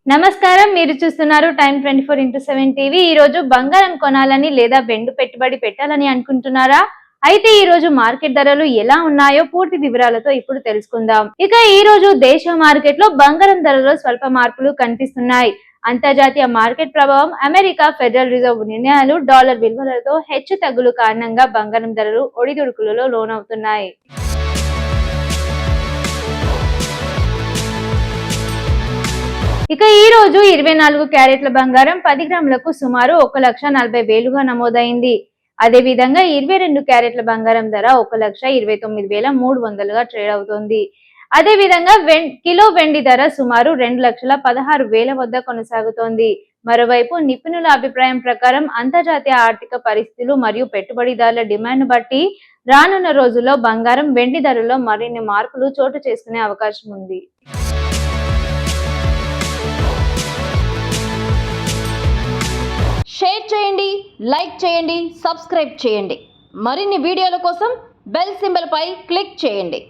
నమస్కారం, మీరు చూస్తున్నారు టైమ్ 24x7 టీవీ. ఈ రోజు బంగారం కొనాలని లేదా వెండి పెట్టుబడి పెట్టాలని అనుకుంటున్నారా? అయితే ఈ రోజు మార్కెట్ ధరలు ఎలా ఉన్నాయో పూర్తి వివరాలతో ఇప్పుడు తెలుసుకుందాం. ఇక ఈ రోజు దేశ మార్కెట్ లో బంగారం ధరలో స్వల్ప మార్పులు కనిపిస్తున్నాయి. అంతర్జాతీయ మార్కెట్ ప్రభావం, అమెరికా ఫెడరల్ రిజర్వ్ నిర్ణయాలు, డాలర్ విలువలతో హెచ్చు తగ్గులు కారణంగా బంగారం ధరలు ఒడిదుడుకులలో లోనవుతున్నాయి. ఇక ఈ రోజు 24 క్యారెట్ల బంగారం 10 గ్రాములకు సుమారు 1,40,000గా నమోదైంది. అదే విధంగా 22 క్యారెట్ల బంగారం ధర 1,29,300గా ట్రేడ్ అవుతోంది. అదే విధంగా కిలో వెండి ధర సుమారు 2,16,000 వద్ద కొనసాగుతోంది. మరోవైపు నిపుణుల అభిప్రాయం ప్రకారం అంతర్జాతీయ ఆర్థిక పరిస్థితులు మరియు పెట్టుబడిదారుల డిమాండ్ బట్టి రానున్న రోజుల్లో బంగారం, వెండి ధరలో మరిన్ని మార్పులు చోటు చేసుకునే అవకాశం ఉంది. షేర్ చేయండి, లైక్ చేయండి, సబ్స్క్రైబ్ చేయండి. మరిన్ని వీడియోల కోసం బెల్ సింబల్ పై క్లిక్ చేయండి.